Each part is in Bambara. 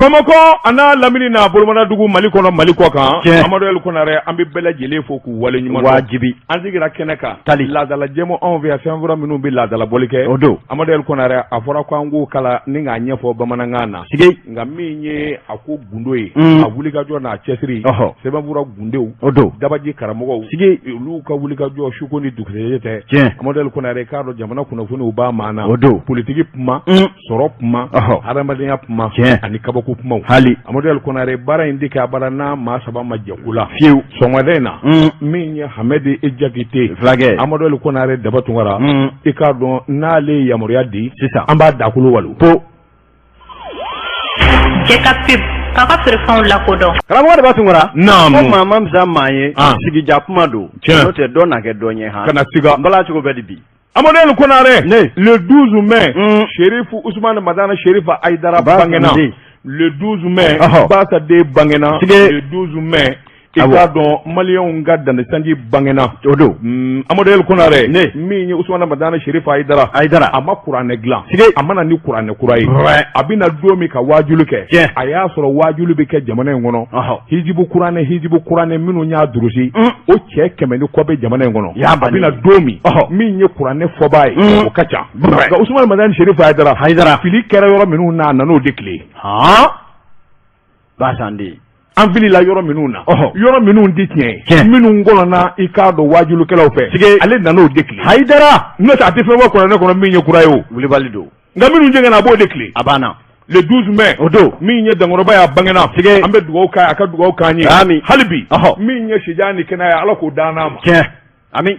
Bamako ana lamini na bolomana dugu Mali kɔnɔ Mali kɔ kan Amadu El Konare an bɛ bɛɛ lajɛlen fo k'u wale ɲuman wajibi an sigira kɛnɛ kan tali laadala jɛmu anw fɛ yan fɛn minnu bɛ laadala bɔli kɛ o don Amadu El Konare a fɔra ko an k'o kala ni k'a ɲɛfɔ bamanankan na sige nka min ye a ko gundo ye a wulikajɔ n'a cɛsiri sɛbɛnfura gundenw o don dabaji karamɔgɔw sige olu ka wulikajɔ suko ni dugusɛjɛ tɛ Amadu El Konare k'a dɔn jamana kunnafoniw b'a maana o don politiki kuma sɔrɔ kuma hadamadenya kuma ani kabako kumaw hali Amadu El Konare baara in dike a baara n'a maa saba ma jɛku la fiyewu sɔngɔdɛ in na min ye Hamɛdi Ejakite filakɛ Amadu El Konare daba tunkara i k'a dɔn n'ale yamaruya di sisan an b'a dakulu walu po Jɛka pib k'a ka feerefɛnw lakodɔn karamɔgɔ daba tunkara naamu ko maa ma fisa maa ye sigija kuma don n'o tɛ dɔ na kɛ dɔ ɲɛ ha kana siga n bala cogo bɛ di bi Amadu El Konare le 12 mai Sherifu Ousmane Madana Sherifa Aïdara bangena le 12 mai Basa de bangena le 12 mai i k'a dɔn maliyɛnw ka dandesanji bangena o don Amadu El Konare min ye Ousmane Madana Sherifa Aïdara a ma kuranɛ dilan a mana ni kuranɛ kura ye a bɛna don min ka waajuli kɛ a y'a sɔrɔ waajuli bɛ kɛ jamana in kɔnɔ hijibu kuranɛ minnu y'a durusi o cɛ 100 ni kɔ bɛ jamana in kɔnɔ a bɛna don min ye kuranɛ fɔbaa ye o ka ca nka Ousmane Madana Sherifa Aïdara fili kɛra yɔrɔ minnu na a nan'o de tile basande an filila yɔrɔ minnu na yɔrɔ minnu di tiɲɛ minnu kɔnɔna i k'a dɔn waajulukɛlaw fɛ ale nan'o de tile Aïdara n'o tɛ a tɛ fɛn bɔ kuranɛ kɔnɔ min ye kura ye o wulibali don nka minnu jɛngɛna a b'o de tile a banna le 12 mai o don min ye Dankɔrɔba y'a bangena an bɛ dugawu k'a ye a ka dugawu k'an ye hali bi min ye sijan ni kɛnɛya ye Ala k'o d'an n'a ma ami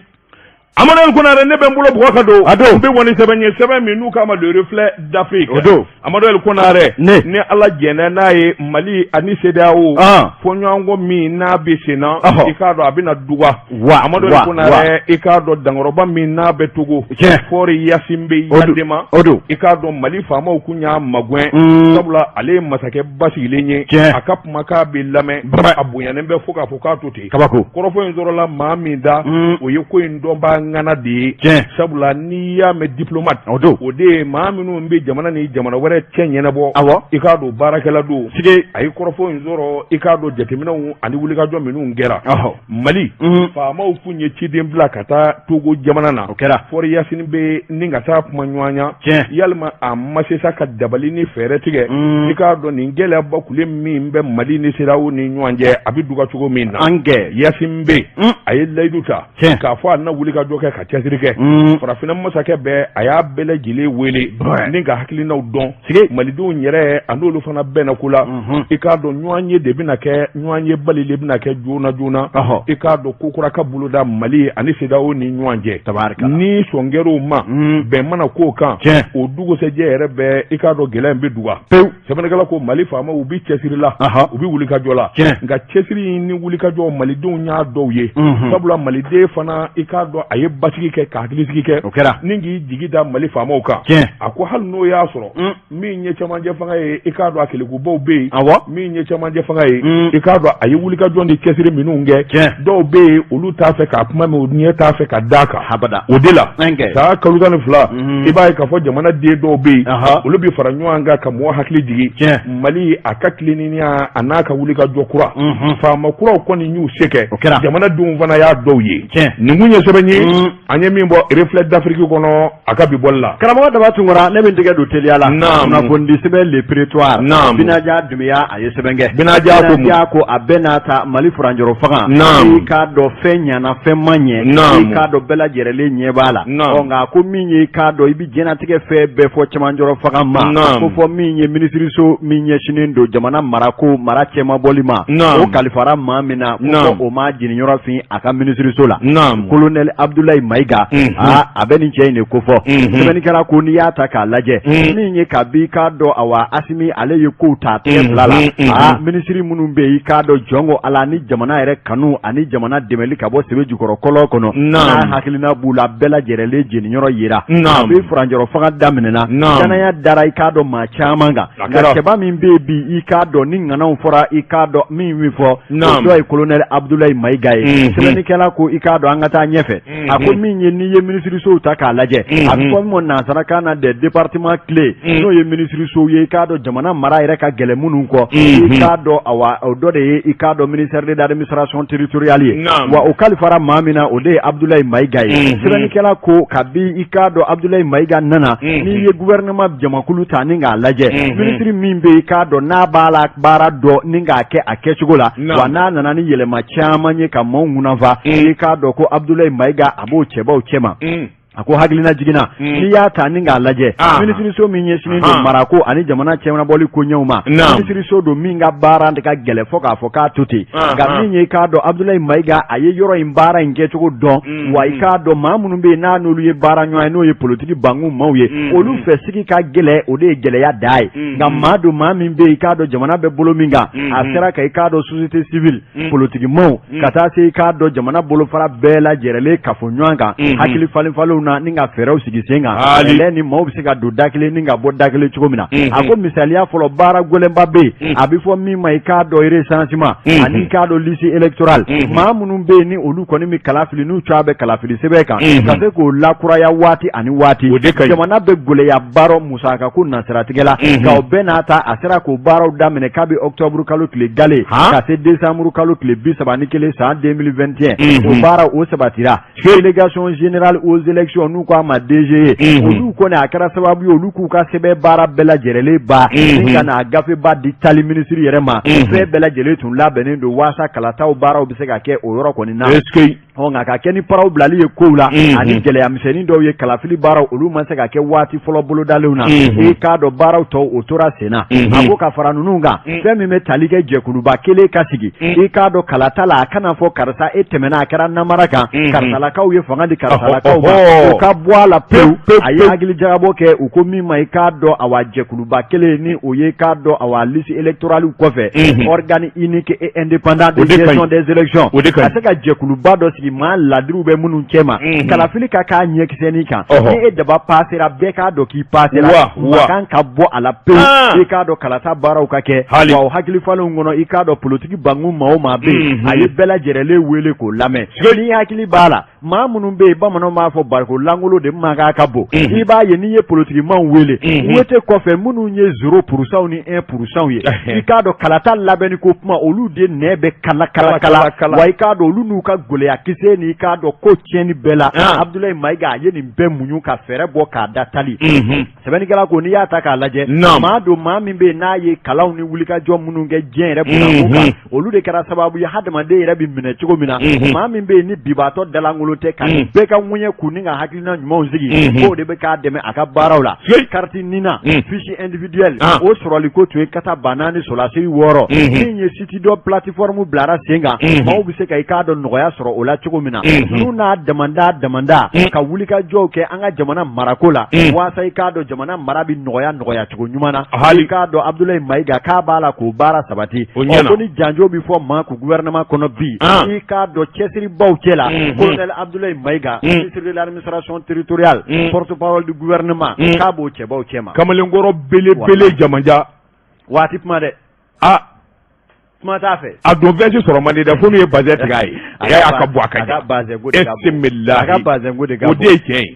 Amadu El Konare ne bɛ n bolo bɔgɔ ka don n bɛ wɔni sɛbɛn ye sɛbɛn min n'u k'a ma le reflet d'Afrique o don Amadu El Konare ni Ala jɛnna n'a ye Mali ani CEDEAO fɔɲɔgɔnkɔ min n'a bɛ sen na i k'a dɔn a bɛna duga Amadu El Konare i k'a dɔn Dankɔrɔba min n'a bɛ Togo fɔri Yasin bɛ Yandema i k'a dɔn Mali faamaw kun y'a magɛn sabula ale ye masakɛ basigilen ye a ka kumakan bɛ lamɛn a bonyanen bɛ fo k'a fɔ k'a to ten kabako kɔrɔfɔ in sɔrɔla maa min da o ye ko in dɔnba ngana de sabula n'i y'a mɛn diplomate o de ye maa minnu bɛ jamana ni jamana wɛrɛ cɛ ɲɛnabɔ i k'a dɔn baarakɛla don a ye kɔrɔfɔ in sɔrɔ i k'a dɔn jateminɛw ani wulikajɔ minnu kɛra Mali faamaw kun ye ciden bila ka taa Togo jamana na o kɛra fɔri Yasin bɛ ni ka taa kuma ɲɔgɔnya yalima a ma se sa ka dabali ni fɛɛrɛ tigɛ i k'a dɔn nin gɛlɛya bakule min bɛ Mali ni CEDEAO ni ɲɔgɔn cɛ a bɛ duga cogo min na Yasin bɛ a ye layidu ta k'a fɔ a na wulikajɔ kɛ ka cɛsiri kɛ farafinna masakɛ bɛɛ a y'a bɛɛ lajɛlen wele ni ka hakilinaw dɔn malidenw yɛrɛ a n'olu fana bɛnna ko la i k'a dɔn ɲɔgɔn ye de bɛna kɛ ɲɔgɔn ye bali de bɛna kɛ joona i k'a dɔn kokura ka boloda Mali ani CEDEAO ni ɲɔgɔn cɛ ni sɔngɛrɛw ma bɛn mana k'o kan o dugusɛjɛ yɛrɛ bɛɛ i k'a dɔn gɛlɛya in bɛ duga pewu sɛbɛnnikɛla ko Mali faamaw u bɛ cɛsiri la u bɛ wulikajɔ la nka cɛsiri ni wulikajɔ malidenw y'a dɔw ye sabula maliden fana i k'a dɔn a ye basigi kɛ ka hakilisigi kɛ o kɛra ni k'i jigi da Mali faamaw kan a ko hali n'o y'a sɔrɔ min ye cɛmancɛ fanga ye i k'a dɔn a kelekubaw bɛ yen min ye cɛmancɛ fanga ye i k'a dɔn a ye wulikajɔ ni cɛsiri minnu kɛ dɔw bɛ yen olu t'a fɛ k'a kuma mɛn o ɲɛ t'a fɛ ka d'a kan habada o de la saa kalo 12 i b'a ye k'a fɔ jamana den dɔw bɛ yen olu bɛ fara ɲɔgɔn kan ka mɔgɔ hakili jigi Mali a ka tilennenya a n'a ka wulikajɔ kura faama kuraw kɔni y'u se kɛ jamanadenw fana y'a dɔw ye nin kun ye sɛbɛn ye an ye min bɔ reflet d'Afrique kɔnɔ a ka bi bɔli la karamɔgɔ daba tunkara ne bɛ tigɛ don teliya la kunnafoni sɛbɛn le prétoire Binaja Dumiya a ye sɛbɛn kɛ Binaja ko a bɛɛ n'a ta Mali furanjɔrɔ fanga i k'a dɔn fɛn ɲɛna fɛn ma ɲɛ i k'a dɔn bɛɛ lajɛlen ɲɛ b'a la nka ko min ye i k'a dɔn i bɛ diɲɛlatigɛ fɛn bɛɛ fɔ cɛmanjɔrɔ fanga ma ko fɔ min ye minisiriso min ɲɛsinnen don jamana marako mara cɛmabɔli ma o kalifara maa min na ko o ma jeniɲɔrɔ fin a ka minisiriso la colonel Abdoulaye Maïga a bɛ nin cɛ in de ko fɔ sɛbɛnnikɛla ko n'i y'a ta k'a lajɛ min ye ka bi k'a dɔn awa Asimi ale ye kow ta tɛgɛ fila la minisiri minnu bɛ yen i k'a dɔn jɔnko ala ni jamana yɛrɛ kanu ani jamana dɛmɛli ka bɔ sebe jukɔrɔ kɔlɔn kɔnɔ n'a hakilina b'u la bɛɛ lajɛlen jeniyɔrɔ yira a bɛ furanjɔrɔ fanga daminɛna danaya dara i k'a dɔn maa caman kan nka cɛba min bɛ yen bi i k'a dɔn ni ŋanaw fɔra i k'a dɔn min fɔ o dɔ ye colonel Abdoulaye Maïga ye sɛbɛnnikɛla ko i k'a dɔn an ka taa ɲɛfɛ a ko min ye ni ye ministre so ta k'a lajɛ a fɔ mo nansarakan na des départements clés n'o ye ministre so ye k'a dɔn jamana mara yɛrɛ ka gɛlɛn minnu kɔ i k'a dɔn o dɔ de ye i k'a dɔn ministère de l'administration territoriale ye wa o kalifara maa min na o de ye Abdoulaye Maïga ye sɛbɛnnikɛla ko kabi i k'a dɔn Abdoulaye Maïga nana n'i ye gouvernement jamakulu ta ni k'a lajɛ ministre min bɛ i k'a dɔn n'a b'a la baara dɔ ni k'a kɛ a kɛcogo la wa n'a nana ni yɛlɛma caman ye ka maaw ŋunafa i k'a dɔn ko Abdoulaye Maïga a b'o cɛbaw cɛma a ko hakilina jiginna n'i y'a ta ni k'a lajɛ minisiriso min ɲɛsinnen don marako ani jamana cɛmanabɔli koɲɛw ma minisiriso don min ka baara de ka gɛlɛ fɔ k'a fɔ k'a to ten nka min ye i k'a dɔn Abdoulaye Maïga a ye yɔrɔ in baara in kɛcogo dɔn wa i k'a dɔn maa minnu bɛ yen n'a n'olu ye baara ɲɔgɔn ye n'o ye politiki banku maaw ye olu fɛ sigi ka gɛlɛ o de ye gɛlɛya da ye nka maa don maa min bɛ yen i k'a dɔn jamana bɛ bolo min kan a sera ka i k'a dɔn société civile politiki maaw ka taa se i k'a dɔn jamana bolofara bɛɛ lajɛrɛlen kafo ɲɔgɔn kan hakili falenfalenw na ni ka fɛɛrɛw sigi sen kan ɛlɛ ni maaw bɛ se ka don da kelen ni ka bɔ da kelen cogo min na a ko misaliya fɔlɔ baara gɛlɛnba bɛ yen a bɛ fɔ min ma i k'a dɔn recensement ani i k'a dɔn liste électorale maa minnu bɛ yen ni olu kɔni bɛ kalafili n'u cɔ bɛ kalafili sɛbɛn kan ka se k'o lakuraya waati ani waati jamana bɛ gɛlɛya baaraw musaka ko nasiratigɛ la nka o bɛɛ n'a ta a sera k'o baaraw daminɛ kabi octobre kalo tile gale ka se décembre kalo tile 31 san 2021 o baara o sabatira délégation générale aux élections n'u ko a ma DG olu kɔni a kɛra sababu ye olu k'u ka sɛbɛn baara bɛɛ lajɛlen ba ni ka na gafe ba di tali minisiri yɛrɛ ma fɛn bɛɛ lajɛlen tun labɛnnen don waasa kalataw baaraw bɛ se ka kɛ o yɔrɔ kɔni na nka ka kɛ ni paraw bilali ye kow la ani gɛlɛya misɛnnin dɔw ye kalafili baaraw olu ma se ka kɛ waati fɔlɔ bolodalenw na i k'a dɔn baaraw tɔw o tora sen na a ko ka fara ninnu kan fɛn min bɛ tali kɛ jɛkuluba kelen ka sigi i k'a dɔn kalata la a kana fɔ karisa e tɛmɛna a kɛra namara kan karisalakaw ye fanga di karisalakaw ma o ka bɔ a la pewu a ye hakili jagabɔ kɛ u ko min ma i k'a dɔn awa jɛkuluba kelen ni o ye k'a dɔn awa liste électorale kɔfɛ organe unique et indépendant de gestion des élections ka se ka jɛkuluba dɔ sigi maa ladiriw bɛ minnu cɛ ma kalafili ka k'a ɲɛkisɛnin kan ni e daba paasera bɛɛ k'a dɔn k'i paasera wa kan ka bɔ a la pewu i k'a dɔn kalata baaraw ka kɛ wa o hakili falenw kɔnɔ i k'a dɔn politiki banku maa o maa bɛ yen a ye bɛɛ lajɛrɛlen wele k'o lamɛn n'i hakili b'a la maa minnu bɛ yen bamananw b'a fɔ bariko langolo de man kan ka bon i b'a ye n'i ye politikimanw wele wete kɔfɛ minnu ye 0% ni 1% ye i k'a dɔn kalata labɛnni ko kuma olu de nɛ bɛ kala wa i k'a dɔn olu n'u ka gɛlɛya kisɛ ni i k'a dɔn ko tiɲɛni bɛɛ la Abdoulaye Maïga a ye nin bɛɛ muɲu ka fɛɛrɛ bɔ k'a da tali sɛbɛnnikɛla ko n'i y'a ta k'a lajɛ maa don maa min bɛ yen n'a ye kalanw ni wulikajɔ minnu kɛ diɲɛ yɛrɛ bunakun kan olu de kɛra sababu ye hadamaden yɛrɛ bɛ minɛ cogo min na maa min bɛ yen ni bibaatɔ dalangolo tɛ ka nin bɛɛ ka ŋuɲɛ kun ni ka hakilina ɲumanw sigi k'o de bɛ k'a dɛmɛ a ka baaraw la carte nina fiche individuelle o sɔrɔli ko tun ye kata ba naani solasiri 6 min ye site dɔ plateforme bilara sen kan maaw bɛ se ka i k'a dɔn nɔgɔya sɔrɔ o la cogo min na n'u n'a damanda ka wulikajɔw kɛ an ka jamana marako la waasa i k'a dɔn jamana mara bɛ nɔgɔya cogo ɲuman na i k'a dɔn Abdoulaye Maïga k'a b'a la k'o baara sabati ko ni janjo bɛ fɔ maa ku gouvernement kɔnɔ bi i k'a dɔn cɛsiribaw cɛ la colonel Abdoulaye Maïga ministre de l'administration territoriale porte-parole du gouvernement k'a b'o cɛbaw cɛ ma kamalenkɔrɔ belebele jamanja waati kuma dɛ kuma t'a fɛ a don fɛn si sɔrɔ man di dɛ fo n'u ye bazɛn tigɛ a ye a ka bɔ a ka ɲɛ a ka bazɛnko de ka bon o de ye tiɲɛ ye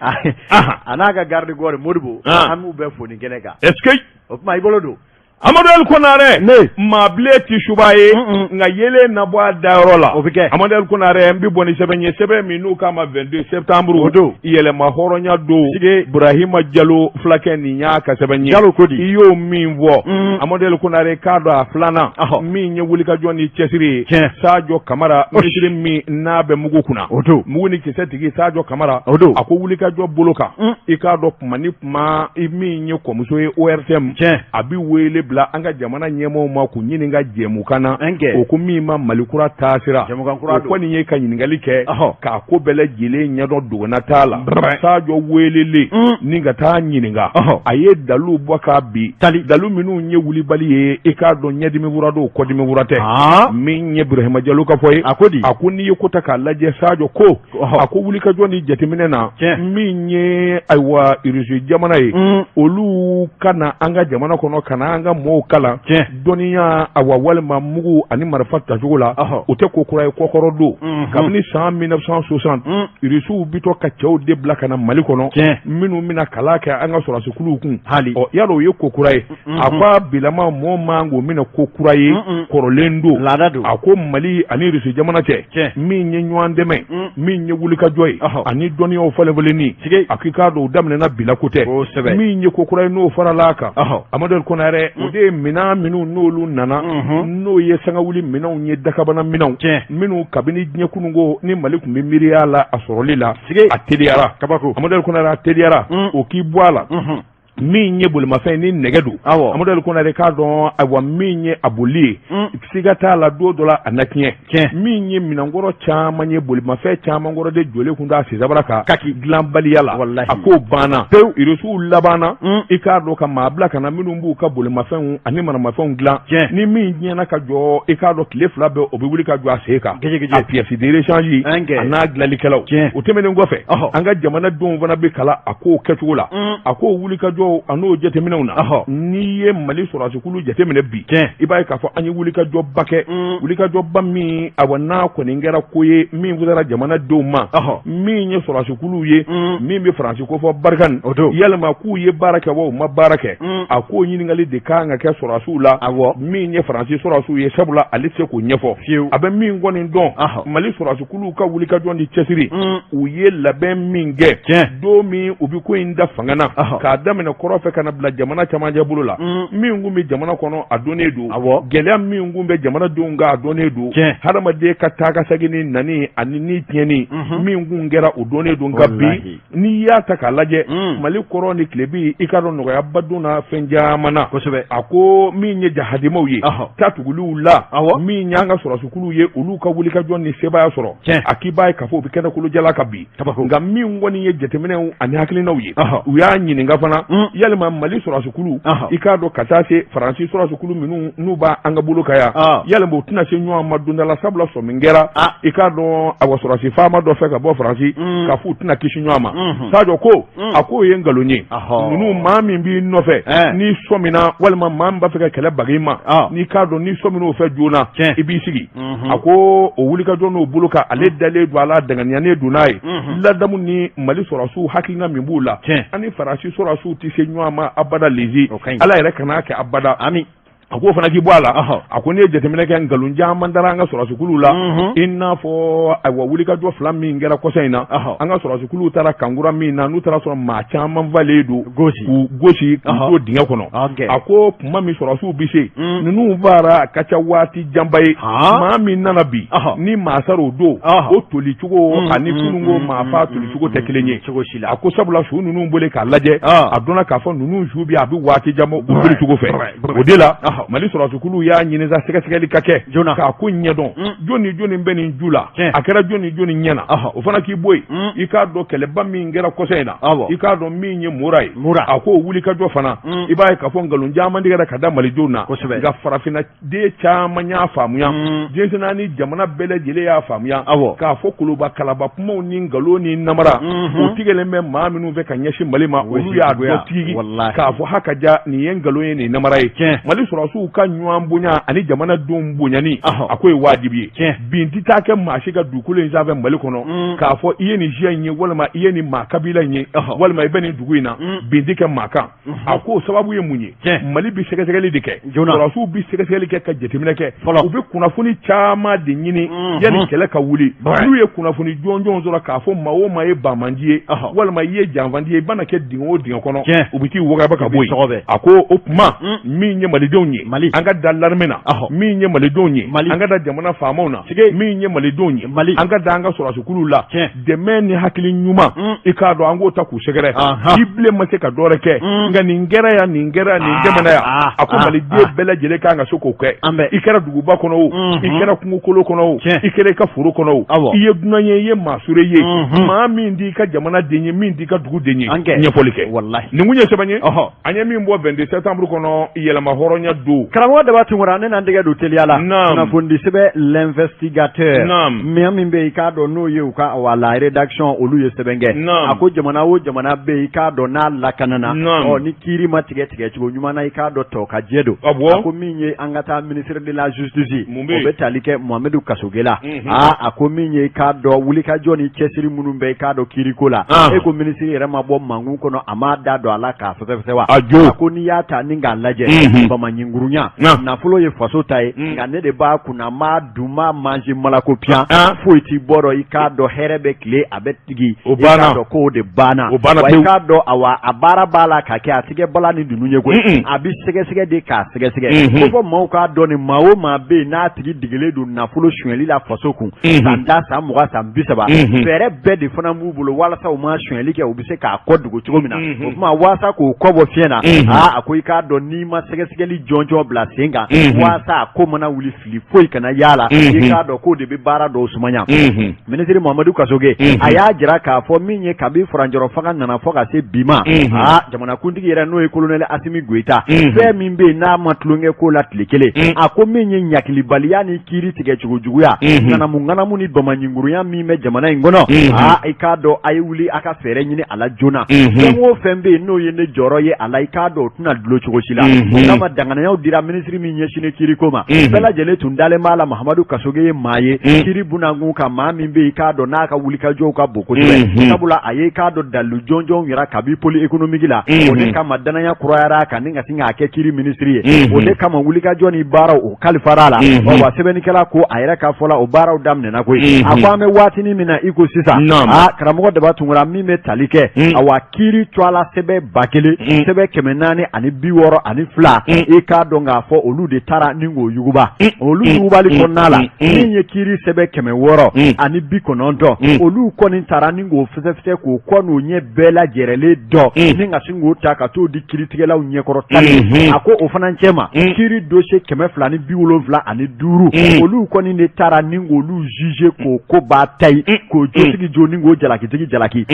a n'a ka garde corps Modibo an b'u bɛɛ fo nin kɛnɛ kan est-ce que o tuma i bolo don Amadou El Konaré maa bile ti suba ye nka yelen na bɔ a dayɔrɔ la o bɛ kɛ Amadou El Konaré n bɛ bɔ ni sɛbɛn ye sɛbɛn min n'u k'a ma 22 septembre o don yɛlɛma hɔrɔnya don Burahima Jalo fulakɛ nin y'a ka sɛbɛn ye Jalo ko di i y'o min fɔ Amadou El Konaré k'a dɔn a filanan min ye wulikajɔ ni cɛsiri ye Sadio Kamara ministre min n'a bɛ mugu kunna o don mugu ni kisɛ tigi Sadio Kamara o don a ko wulikajɔ bolo kan i k'a dɔn kuma ni kuma min ye kɔmuso ye ORTM a bɛ wele bila an ka jamana ɲɛmɔgɔw ma k'u ɲini ka jɛmukan na o ko min ma Malikura taasira o kɔni ye ka ɲininkali kɛ k'a ko bɛɛ lajɛlen ɲɛdɔn dogona t'a la Sadio welele ni ka taa ɲininka a ye dalu bɔ k'a bi dalu minnu ye wulibali ye i k'a dɔn ɲɛdimi wura don kɔdimi wura tɛ min ye Burahima Jalo ka fɔ ye a ko n'i ye ko ta k'a lajɛ Sadio ko a ko wulikajɔ ni jateminɛ na min ye ayiwa Irisi jamana ye olu kana an ka jamana kɔnɔ kana an ka mɔɔw kalan dɔnniya awa walima mugu ani marifa tacogo la o tɛ ko kura ye kɔkɔrɔ don kabini san 1960 irisiw bitɔ ka cɛw de bila ka na Mali kɔnɔ minnu bɛna kalan kɛ an ka sɔrɔsikuluw kun yala o ye ko kura ye a ko a bilama mɔɔ man k'o minɛ ko kura ye kɔrɔlen don a ko Mali ani Irisi jamana cɛ min ye ɲɔgɔn dɛmɛ min ye wulikajɔ ye ani dɔnniyaw falenfalenni a k'i k'a dɔn o daminɛna bila ko tɛ min ye ko kura ye n'o farala a kan Amadu Konare o de ye minɛn minnu n'olu nana n'o ye sangawuli minɛnw ye dakabana minɛnw minnu kabini diɲɛ kununko ni Mali tun bɛ miiriya la a sɔrɔli la a teliyara Amadu Konare a teliyara o k'i bɔ a la min ye bolimafɛn ni nɛgɛ don Amadu Konare k'a dɔn awa min ye a boli ye siga t'a la don dɔ la a na tiɲɛ min ye minɛnkɔrɔ caman ye bolimafɛn caman kɔrɔ de jɔlen kun da sisabara kan kaki dilanbaliya la a k'o banna pewu irisiw labanna i k'a dɔn ka maa bila ka na minnu b'u ka bolimafɛnw ani manamafɛnw dilan ni min diɲɛna ka jɔ i k'a dɔn tile 2 bɛɛ o bɛ wuli ka jɔ a sen kan a pièce de rechange a n'a dilanlikɛlaw o tɛmɛnen kɔfɛ an ka jamanadenw fana bɛ kalan a k'o kɛcogo la a k'o wuli ka jɔ a n'o jateminɛw na n'i ye Mali sɔrɔsikulu jateminɛ bi i b'a ye k'a fɔ an ye wulikajɔba kɛ wulikajɔba min awa n'a kɔni kɛra ko ye min fusara jamanadenw ma min ye sɔrɔsikuluw ye min bɛ Faransi ko fɔ barikani yalima k'u ye baara kɛ wa u ma baara kɛ a k'o ɲininkali de kan ka kɛ sɔrɔsiw la min ye Faransi sɔrɔsiw ye sabula ale tɛ se k'o ɲɛfɔ a bɛ min kɔni dɔn Mali sɔrɔsikuluw ka wulikajɔ ni cɛsiri u ye labɛn min kɛ don min u bɛ ko in da fanga na k'a daminɛ kɔrɔfɛ kana bila jamana camancɛ bolo la min kun bɛ jamana kɔnɔ a donnen don gɛlɛya min kun bɛ jamanadenw kan a donnen don hadamaden ka taa ka segin ni nani ani ni tiɲɛni min kun kɛra o donnen don nka bi n'i y'a ta k'a lajɛ Mali kɔrɔ ni tilebi i ka dɔn nɔgɔyaba donna fɛn caman na a ko min ye jahadimaw ye tatuguliw la min y'an ka sɔrɔsikuluw ye olu ka wulikajɔ ni sebaya sɔrɔ a k'i b'a ye k'a fɔ u bɛ kɛnɛ kolojala kan bi nka min kɔni ye jateminɛw ani hakilinaw ye u y'a ɲininka fana yalima Mali sɔrɔsikulu i k'a dɔn ka taa se Faransi sɔrɔsikulu minnu n'u b'a an ka bolo kan yan yalima u tɛna se ɲɔgɔn ma don dɔ la sabula sɔmi min kɛra i k'a dɔn awa sɔrɔsi faama dɔ fɛ ka bɔ Faransi k'a fɔ u tɛna kisi ɲɔgɔn ma Sadio ko a k'o ye nkalon ye ninnu maa min b'i nɔfɛ n'i sɔmina walima maa min b'a fɛ ka kɛlɛ baga i ma n'i k'a dɔn n'i sɔmin'o fɛ joona i b'i sigi a ko o wulikajɔ n'o bolo kan ale dalen don a la danganiyanen don n'a ye ladamu ni Mali sɔrɔsiw hakilina min b'u la ani Faransi sɔrɔsiw tɛ se ɲɔgɔn ma abada lezi ala yɛrɛ kana kɛ abada a ko fana k'i bɔ a la a ko ne ye jateminɛ kɛ nkalon caman dara an ka sɔrɔsikuluw la i n'a fɔ ayiwa wulikajɔ 2 min kɛra kɔsa in na an ka sɔrɔsikuluw taara kankura min na n'u taara sɔrɔ maa caman valen don k'u gosi k'u to dingɛ kɔnɔ a ko kuma min sɔrɔsiw bɛ se ninnu baara a ka ca waati janba ye maa min nana bi ni maa sara o don o tolicogo ani kununko maa fa tolicogo tɛ kelen ye a ko sabula su ninnu bolo k'a lajɛ a dɔnna k'a fɔ ninnu su bi a bɛ waati janba o tolicogo fɛ o de la Mali sɔrɔsikuluw y'a ɲini sa sɛgɛsɛgɛli ka kɛ k'a ko ɲɛdɔn jɔni jɔni bɛ nin ju la a kɛra jɔni jɔni ɲɛna o fana k'i bɔ yen i k'a dɔn kɛlɛba min kɛra kɔsa in na i k'a dɔn min ye Mura ye a k'o wulikajɔ fana i b'a ye k'a fɔ nkalon caman tigɛra ka da malidenw na nka farafinna den caman y'a faamuya diɲɛsɛnna ni jamana bɛɛ lajɛlen y'a faamuya k'a fɔ koloba kalaba kumaw ni nkalon ni namara o tigɛlen bɛ maa minnu fɛ ka ɲɛsin Mali ma olu y'a dɔn tigi k'a fɔ hakaja nin ye nkalon ye nin namara ye Mali sɔrɔsiw ka ɲɔgɔn bonya ani jamanadenw bonyani a ko ye wajibi ye bin tɛ taa kɛ maa si ka dugukolo in sanfɛ Mali kɔnɔ k'a fɔ i ye nin siya in ye walima i ye nin maa kabila in ye walima i bɛ nin dugu in na bin tɛ kɛ maa kan a ko sababu ye mun ye Mali bɛ sɛgɛsɛgɛli de kɛ sɔrɔsiw bɛ sɛgɛsɛgɛli kɛ ka jateminɛ kɛ u bɛ kunnafoni caman de ɲini yanni kɛlɛ ka wuli n'u ye kunnafoni jɔnjɔn sɔrɔ k'a fɔ maa o maa ye bamanji ye walima i ye janfandi ye i bana kɛ dingɛ o dingɛ kɔnɔ u bɛ t'i wagaba ka bɔ yen a ko o tuma min ye Malidenw ye an ka da l'armée na min ye Malidenw ye an ka da jamana faamaw na min ye Malidenw ye an ka da an ka sɔrɔsikuluw la dɛmɛ ni hakili ɲuman i k'a dɔn an k'o ta k'u sɛgɛrɛ i bilen ma se ka dɔwɛrɛ kɛ nka nin kɛra yan nin kɛra nin jamana yan a ko Maliden bɛɛ lajɛlen kan ka se k'o kɛ i kɛra duguba kɔnɔ o i kɛra kungokolo kɔnɔ o i kɛra i ka foro kɔnɔ o i ye dunan ye i ye maasure ye maa min d'i ka jamana den ye min d'i ka dugu den ye ɲɛfɔli kɛ nin kun ye sɛbɛn ye an ye min bɔ 22 septembre kɔnɔ yɛlɛma hɔrɔnya do karamɔgɔ daba tungura ne nan dege do teliya la kunnafoni sɛbɛ l'investigateur min bɛ i k'a dɔn n'o ye u ka la rédaction olu ye sɛbɛn kɛ a ko jamana o jamana bɛ i k'a dɔn n'a lakanana ni kiiri ma tigɛ cogo ɲuman na i k'a dɔn tɔ ka jɛ don a ko min ye an ka taa ministre de la justice o bɛ tali kɛ Muhamadu Kasogela a ko min ye i k'a dɔn wulikajɔ ni cɛsiri minnu bɛ i k'a dɔn kiiriko la e ko ministre yɛrɛ ma bɔ mangun kɔnɔ a ma da dɔn a la k'a fɛsɛfɛsɛ wa a ko n'i y'a ta ni k'a lajɛ bamanɲingurunya nafolo ye faso ta ye nka ne de b'a kunna ma dun ma manger malako piyan foyi t'i bɔrɔ i k'a dɔn hɛrɛ bɛ tile a bɛ tigi i k'a dɔn k'o de banna wa i k'a dɔn a baara b'a la ka kɛ a tigɛ bala ni dunun ye koyi a bɛ sɛgɛsɛgɛ de k'a sɛgɛsɛgɛ ko fɔ maaw k'a dɔn ni maa o maa bɛ yen n'a tigi degelen don nafolo suɲɛli la faso kun san 10 san 20 san 30 fɛɛrɛ bɛɛ de fana b'u bolo walasa u ma suɲɛli kɛ u bɛ se k'a kɔ dogo cogo min na o tuma walasa k'o kɔ bɔ fiɲɛ na a ko i k'a dɔn n'i ma sɛgɛsɛgɛli jɔnjɔn bila sen kan walasa a ko mana wuli fili foyi kana yaala i k'a dɔn k'o de bɛ baara dɔw sumaya ministre Muhamadu Kasoge a y'a jira k'a fɔ min ye kabi Furanjɔrɔ fanga nana fɔ ka se bi ma jamanakuntigi yɛrɛ n'o ye colonel Asimi Goita fɛn min bɛ yen n'a ma tulonkɛ ko la tile kelen a ko min ye ɲakilibaliya ni kiiri tigɛ cogo juguya ŋanamu ni bamanɲingurunya min bɛ jamana in kɔnɔ i k'a dɔn a ye wuli a ka fɛɛrɛ ɲini a la joona fɛn o fɛn bɛ yen n'o ye ne jɔyɔrɔ ye a la i k'a dɔn o tɛna dulon cogo si la o kama danganiyaw dira ministre min ɲɛsinnen kiiriko ma bɛɛ lajɛlen tun dalen b'a la Muhamadu Kasoge ye maa ye kiiri bunakun kan maa min bɛ yen i k'a dɔn n'a ka wulikajɔw ka bon kosɛbɛ sabula a ye i k'a dɔn dalu jɔnjɔnw yɛrɛ kabi poli économique la o de kama danaya kurayara a kan ni ka sin k'a kɛ kiiri ministre ye o de kama wulikajɔ ni baaraw o kalifara a la wa sɛbɛnnikɛla ko a yɛrɛ ka fɔ la o baaraw daminɛna koyi a ko an bɛ waatinin min na i ko sisan karamɔgɔ daba tungura min bɛ tali kɛ awa kiiri cɔla sɛbɛ 1000 sɛbɛ 462 i k'a dɔn k'a fɔ olu de taara ni k'o yuguba olu yugubali kɔnɔna la min ye kiiri sɛbɛ 690 olu kɔni taara ni k'o fɛsɛfɛsɛ k'o kɔ n'o ɲɛ bɛɛ lajɛrɛlen dɔ ni ka sin k'o ta ka t'o di kiiritigɛlaw ɲɛkɔrɔ tali a ko o fana cɛ ma kiiri dossier 275 olu kɔni de taara ni k'olu juger k'o ko b'a ta ye k'o jotigi jo ni k'o jalakitigi jalaki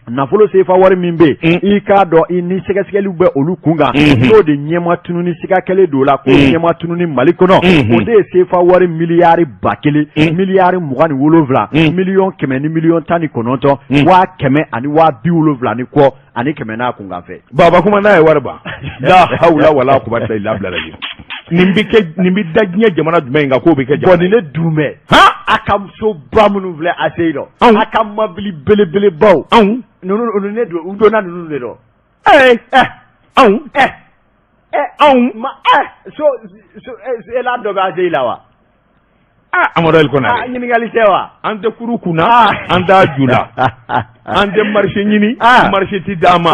nafolo sefa wari min bɛ i k'a dɔn i ni sɛgɛsɛgɛliw bɛ olu kun kan n'o de ɲɛma tununi siga kɛlen don la k'o ɲɛma tununi Mali kɔnɔ o de ye sefa wari miliyari 1000 miliyari 27 miliyɔn 100 ni miliyɔn 19 $120,000 ni kɔ ani 100 n'a kun kan fɛ baba kuma n'a ye wari ba la hawla wala quwwata illa billah nin bɛ da diɲɛ jamana jumɛn kan k'o bɛ kɛ jamana ni ne dunbɛ a ka muso ba minnu filɛ a se dɔn a ka mobili belebelebaw ninnu ne don u donna ninnu de dɔn so e la dɔ bɛ a se la wa Amadu El Konare ɲininkali tɛ wa an tɛ kuru kunna an t'a ju la an tɛ marché ɲini marché ti d'an ma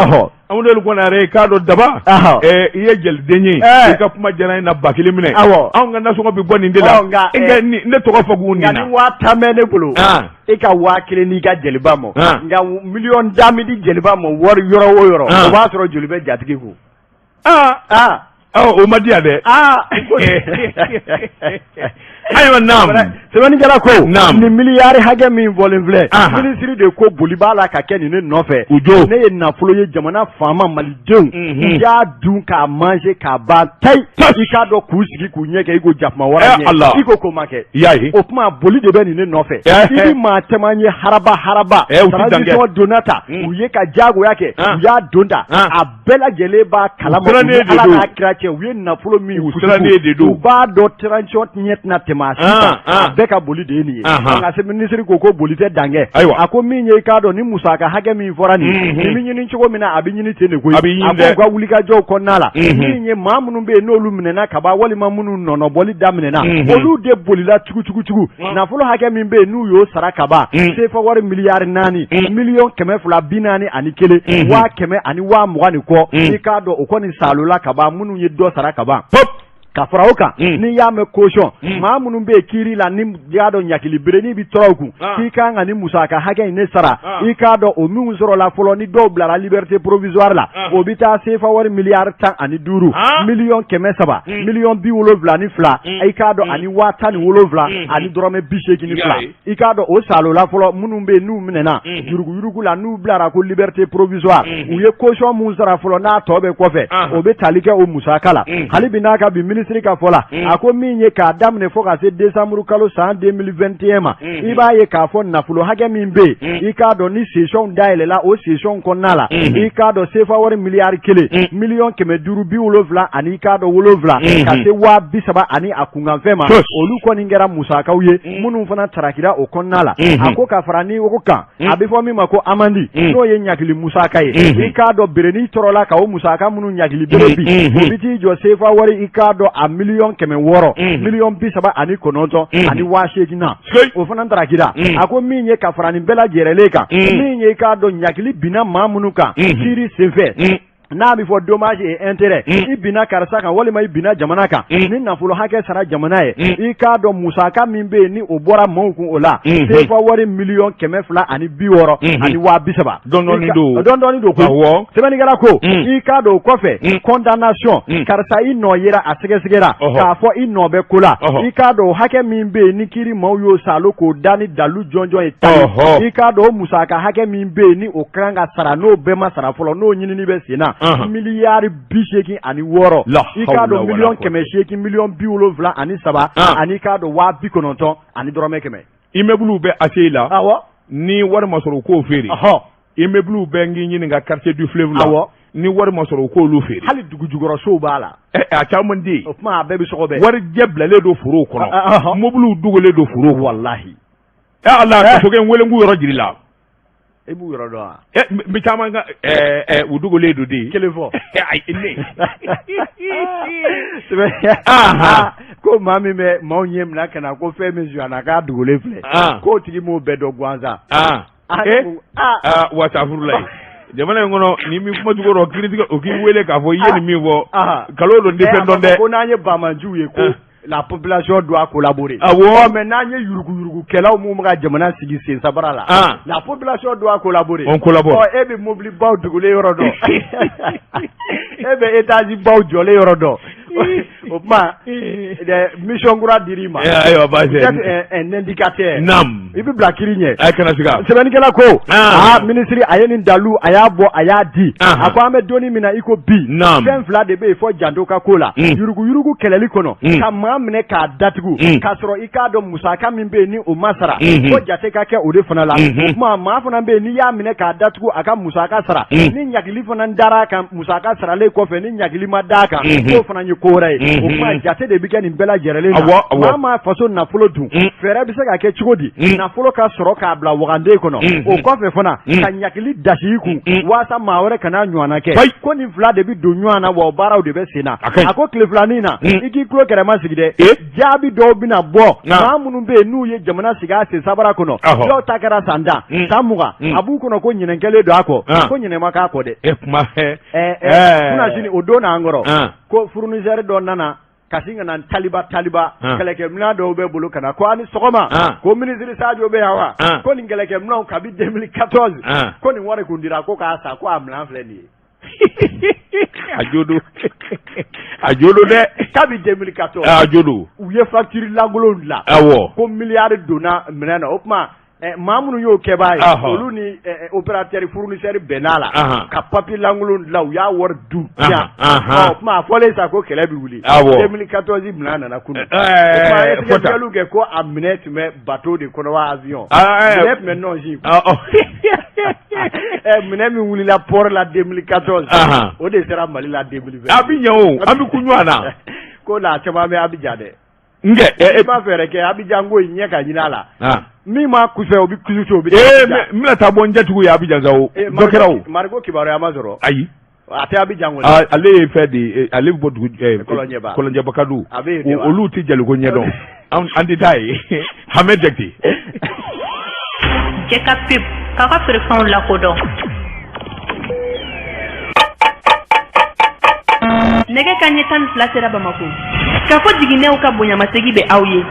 Amadu El Konare k'a dɔn daba i ye jeliden ye i ka kuma diyara in na 1000 minɛ anw ka nasɔngɔ bɛ bɔ nin de la ne tɔgɔ fɔ k'u nin na ni 1000 bɛ ne bolo i ka 1000 n'i ka jeliba mɔ nka miliyɔn 10 mi di jeliba mɔ wari yɔrɔ o yɔrɔ o b'a sɔrɔ joli bɛ jatigi kun o ma di yan dɛ ayiwa naam sɛbɛnnikɛla ko nin miliyari hakɛ min fɔlen filɛ minisiri de ko boli b'a la ka kɛ nin ne nɔfɛ ne ye nafolo ye jamana faama malidenw i y'a dun k'a manger k'a ban tayi i k'a dɔn k'u sigi k'u ɲɛ kɛ i ko jakuma wara ɲɛ i ko k'o ma kɛ o tuma boli de bɛ nin ne nɔfɛ i ni maa caman ye haraba transition donna ta u ye ka jagoya kɛ u y'a don ta a bɛɛ lajɛlen b'a kalama ala n'a kira cɛ u ye nafolo min u b'a dɔn transition ɲɛ tɛna tɛmɛ a bɛɛ ka boli de ye nin ye nka se minisiri ko boli tɛ dan kɛ a ko min ye i k'a dɔn ni musaka hakɛ min fɔra nin bɛ ɲini cogo min na a bɛ ɲini ten de koyi a ko u ka wulikajɔw kɔnɔna la min ye maa minnu bɛ yen n'olu minɛna kaban walima minnu nɔnɔbɔli daminɛna olu de bolila tugu nafolo hakɛ min bɛ yen n'u y'o sara kaban sefa wari miliyari 4 miliyɔn 241 $100,000 ani 20 ni kɔ i k'a dɔn o kɔni salola kaban minnu ye dɔ sara kaban ka fara o kan ni y'a mɛn caution maa minnu bɛ kiiri la ni y'a dɔn ɲakili berenin bi tɔrɔ kun k'i kan ka ni musaka hakɛ in ne sara i k'a dɔn o minnu sɔrɔla fɔlɔ ni dɔw bilara liberté provisoire la o bɛ taa sefa wari miliyari 15 miliyɔn 300 miliyɔn 72 i k'a dɔn ani 17 ani dɔrɔmɛ 82 i k'a dɔn o salola fɔlɔ minnu bɛ n'u minɛna yuruguyurugu la n'u bilara ko liberté provisoire u ye caution mun sara fɔlɔ n'a tɔ bɛ kɔfɛ o bɛ tali kɛ o musaka la hali bi n'a ka bi ministre ka fɔ la a ko min ye k'a daminɛ fɔ ka se décembre kalo san 2021 ma i b'a ye k'a fɔ nafolo hakɛ min bɛ i k'a dɔn ni session dayɛlɛla o session kɔnɔna la i k'a dɔn sefa wari miliyari 1 miliyɔn 570 ani i k'a dɔn 7 ka se 30 ani a kunkanfɛn ma olu kɔni kɛra musakaw ye minnu fana tarakira o kɔnɔna la a ko ka fara ni o kan a bɛ fɔ min ma ko amandi n'o ye ɲagili musaka ye i k'a dɔn bereni tɔrɔla ka o musaka minnu ɲagili bere bi o bi t'i jɔ sefa wari i k'a dɔn a miliyɔn 600 miliyɔn 30 ani 9 ani 80 na o fana tarakira a ko min ye ka fara nin bɛɛ lajɛlen kan min ye i k'a dɔn ɲagili binna maa minnu kan kiiri senfɛ n'a bɛ fɔ dommage et intérêt i binna karisa kan walima i binna jamana kan ni nafolo hakɛ sara jamana ye i k'a dɔn musaka min bɛ yen ni o bɔra maaw kun o la sefa wari miliyɔn 260 ani 30 dɔɔni don ko sɛbɛnnikɛla ko i k'a dɔn o kɔfɛ condamnation karisa i nɔ yera a sɛgɛsɛgɛra k'a fɔ i nɔ bɛ ko la i k'a dɔn o hakɛ min bɛ yen ni kiiri maaw y'o salo k'o da ni dalu jɔnjɔn ye tan i k'a dɔn o musaka hakɛ min bɛ yen ni o kan ka sara n'o bɛɛ ma sara fɔlɔ n'o ɲinini bɛ sen na miliyari 80 ani 6 i k'a dɔn miliyɔn 800 miliyɔn 70 ani 3 ani k'a dɔn 90 ani dɔrɔmɛ 100 immeuble bɛ ACI la ni wari ma sɔrɔ u k'o feere immeuble bɛ ngi ɲini ka quartier du fleuve la ni wari ma sɔrɔ u k'olu feere hali dugu jukɔrɔsow b'a la a caman de o kuma a bɛɛ bɛ sɔgɔ bɛɛ wari jɛ bilalen don forow kɔnɔ mobiliw dogolen don forow wallahi Allah ka fɔ kɛ n wele n k'u yɔrɔ jiri la e b'u yɔrɔ dɔn wa n caman ka u dogolen don de kelen fɔ ko maa min bɛ maaw ɲɛ minɛ ka na ko fɛn min suɲɛna k'a dogolen filɛ k'o tigi m'o bɛɛ dɔn gansan wasafurula jamana in kɔnɔ ni min kuma jugu rɔ kiiritigɛ o k'i wele k'a fɔ i ye nin min fɔ nkalon don tɛ fɛn dɔn dɛ ko n'an ye bamanjiw ye ko la population doit collaborer mais n'an ye yuruguyurugukɛlaw mun bɛ ka jamana sigi sen sabara la la population doit collaborer on collabore e bɛ mobili baw dogolen yɔrɔ dɔn e bɛ étage baw jɔlen yɔrɔ dɔn o tuma mission kura dir'i ma un indicateur naam i bɛ bila kiiri ɲɛ kana siga sɛbɛnnikɛla ko ministre a ye nin dalu a y'a bɔ a y'a di a ko an bɛ donni min na i ko bi fɛn fila de bɛ yen fɔ janto ka ko la yuruguyurugu kɛlɛli kɔnɔ ka maa minɛ k'a datugu k'a sɔrɔ i k'a dɔn musaka min bɛ yen ni o ma sara ko jate ka kɛ o de fana la o tuma maa fana bɛ yen n'i y'a minɛ k'a datugu a ka musaka sara ni ɲagili fana dara a kan musaka saralen kɔfɛ ni ɲagili ma d'a kan k'o fana ye ko wɛrɛ ye o kuma jate de bɛ kɛ nin bɛɛ lajɛlen na maa ma faso nafolo dun fɛɛrɛ bɛ se ka kɛ cogo di nafolo ka sɔrɔ k'a bila waganden kɔnɔ o kɔfɛ fana ka ɲagili dasi i kun waasa maa wɛrɛ kana ɲɔgɔnna kɛ ko nin fila de bɛ don ɲɔgɔn na wa o baaraw de bɛ sen na a ko tile filanin na i k'i tulo kɛrɛma sigi dɛ jaabi dɔw bɛna bɔ maa minnu bɛ yen n'u ye jamana sigi a sen sabara kɔnɔ dɔw ta kɛra san 10 san 20 a b'u kɔnɔ ko ɲinɛn kɛlen don a kɔ ko ɲinɛn ma k'a kɔ dɛ kuna sini o don n'an kɔrɔ ko fournisseur dɔ nana kasi ka na taliba kɛlɛkɛminɛn dɔw bɛ bolo ka na ko ani sɔgɔma ko ministre Sadio bɛ yan wa ko nin kɛlɛkɛminɛnw kabi 2014 ko nin wari kun dira ko k'a sa ko a minɛn filɛ nin ye a jodo dɛ kabi 2014 a jodo u ye facture langolon dilan ko miliyari donna minɛn na o kuma maa minnu y'o kɛbaa ye olu ni opérateur fournisseur bɛnn'a la ka papier langolon dilan u y'a wari dun yan o kuma a fɔlen sa ko kɛlɛ bɛ wuli 2014 minɛn nana kunun o kuma a ye sɛgɛsɛgɛliw kɛ ko a minɛn tun bɛ bateau de kɔnɔ wa avion minɛn tun bɛ nɔnsi minɛn min wulila port la 2014 o de sera Mali la 2020 a bɛ ɲɛ o an bɛ kun ɲɔgɔn na ko la caman bɛ Abidjan dɛ e b'a fɛɛrɛ kɛ Abidjan ko in ɲɛ ka ɲin'a la min ma kusɛ o bɛ kusu o bɛ n bɛna taa bɔ n jatigiw ye Abidjan sa o dɔ kɛra o Mariko kibaruya ma sɔrɔ ayi a tɛ Abidjan kɔni ale ye fɛn de ale bɛ bɔ dugu Kɔlɔnjɛbakadu olu tɛ jaliko ɲɛdɔn an tɛ taa ye Hamɛ Jakite Jɛka pep k'a ka feerefɛnw lakodɔn nɛgɛ kanɲɛ 12 sera Bamako k'a fɔ jiginɛw ka bonyamasegin bɛ aw ye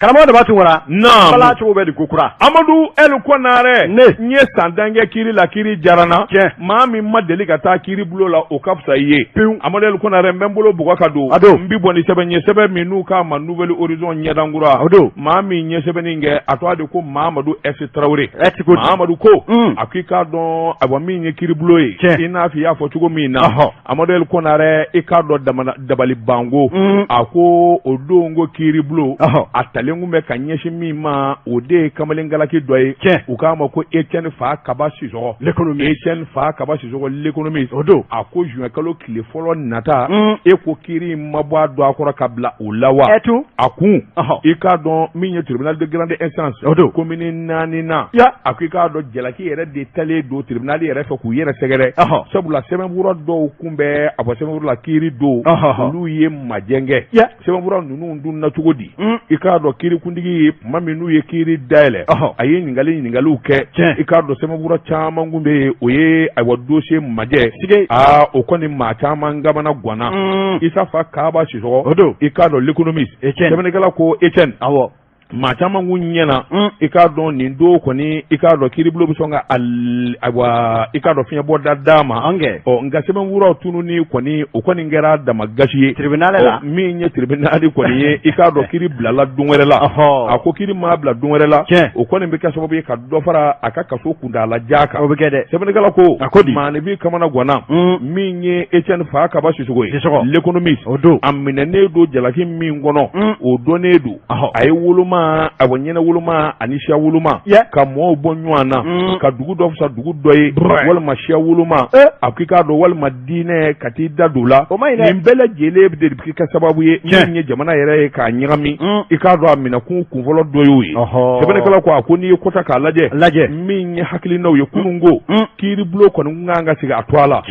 karamɔgɔ de b'a tun wara bala cogo bɛ di kokura Amadu El Konare nye sandange kiri la kiri jarana maa min ma deli ka taa kiri bulo la o ka fisa ye Amadu El Konare mbɛ bolo bugɔ ka don mbi bɔ ni sɛbɛn ye sɛbɛn min n'u ka ma Nouvelle Horizon ɲɛdangura maa min ɲɛ sɛbɛnni kɛ a tɔgɔ de ko Mahamadu S Traoré Mahamadu ko a ko i k'a dɔn a min ye kiri bulo ye i n'a fɔ i y'a fɔ cogo min na Amadu El Konare i k'a dɔn dabali bango a ko o don ko kiri bulo a talen kun bɛ ka ɲɛsin min ma o de ye kamalen galaki dɔ ye u k'a ma ko Etienne Fa Kaba Sisɔgɔ Etienne Fa Kaba Sisɔgɔ l'économiste o don a ko juin kalo tile fɔlɔ nata e ko kiri ma bɔ a don a kɔrɔ ka bila o la wa a kun i k'a dɔn min ye tribunal de grande instance o don commune 4 na a ko i k'a dɔn jalaki yɛrɛ de talen don tribunal yɛrɛ fɛ k'u yɛrɛ sɛgɛrɛ sabula sɛbɛnfura dɔw kun bɛ a bɔ sɛbɛnfura la kiri don olu ye majɛngɛ sɛbɛnfura ninnu dun na cogo di i k'a dɔn kirikuntigi ye tuma min n'u ye kiri dayɛlɛ a ye ɲininkaliw kɛ i k'a dɔn sɛbɛnfura caman kun bɛ yen o ye ayiwa dossier majɛ o kɔni maa caman gamana ganna Isa Fa Kaba Sisɔgɔ i k'a dɔn l'économiste sɛbɛnnikɛla ko Etienne maa caman kun ɲɛna i k'a dɔn nin don kɔni i k'a dɔn kiiribulo bɛ sɔn ka ayiwa i k'a dɔn fiɲɛbɔ d'a ma nka sɛbɛnfuraw tununi kɔni o kɔni kɛra dama gasi ye tribunal la min ye tribunal kɔni ye i k'a dɔn kiiri bilala don wɛrɛ la a ko kiiri maa bila don wɛrɛ la o kɔni bɛ kɛ sababu ye ka dɔ fara a ka kaso kuntalajan kan o bɛ kɛ dɛ sɛbɛnnikɛla ko maanifi kamana ganna min ye Etienne Fa Kaba Sisɔgɔ ye l'économiste o don a minɛnen don jalaki min kɔnɔ o donnen don a ye woloma a bɔ ɲɛnɛ woloma ani siya woloma ka mɔɔw bɔ ɲɔgɔn na ka dugu dɔ fisa dugu dɔ ye walima siya woloma a ko i k'a dɔn walima diinɛ ka t'i da don la nin bɛɛ lajɛlen de bɛ kɛ sababu ye min ye jamana yɛrɛ ye k'a ɲagami i k'a dɔn a minɛkun kunfɔlɔ dɔ y'o ye sɛbɛnnikɛla ko a ko n'i ye kɔta k'a lajɛ min ye hakilinaw ye kunun ko kiiribulo kɔni kan ka segin a to a la